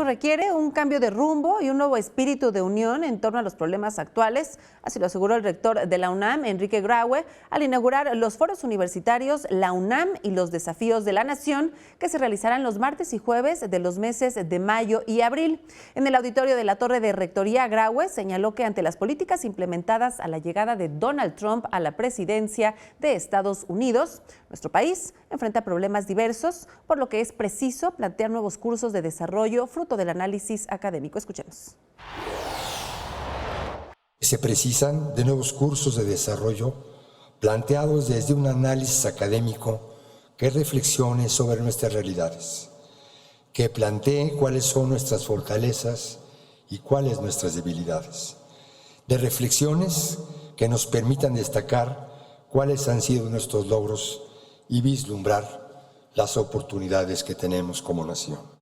México requiere un cambio de rumbo y un nuevo espíritu de unión en torno a los problemas actuales. Así lo aseguró el rector de la UNAM, Enrique Graue, al inaugurar los foros universitarios La UNAM y los desafíos de la nación, que se realizarán los martes y jueves de los meses de mayo y abril. En el auditorio de la Torre de Rectoría, Graue señaló que ante las políticas implementadas a la llegada de Donald Trump a la presidencia de Estados Unidos, nuestro país enfrenta problemas diversos, por lo que es preciso plantear nuevos cursos de desarrollo fruto del análisis académico. Escuchemos. Se precisan de nuevos cursos de desarrollo planteados desde un análisis académico que reflexione sobre nuestras realidades, que plantee cuáles son nuestras fortalezas y cuáles nuestras debilidades, de reflexiones que nos permitan destacar cuáles han sido nuestros logros y vislumbrar las oportunidades que tenemos como nación.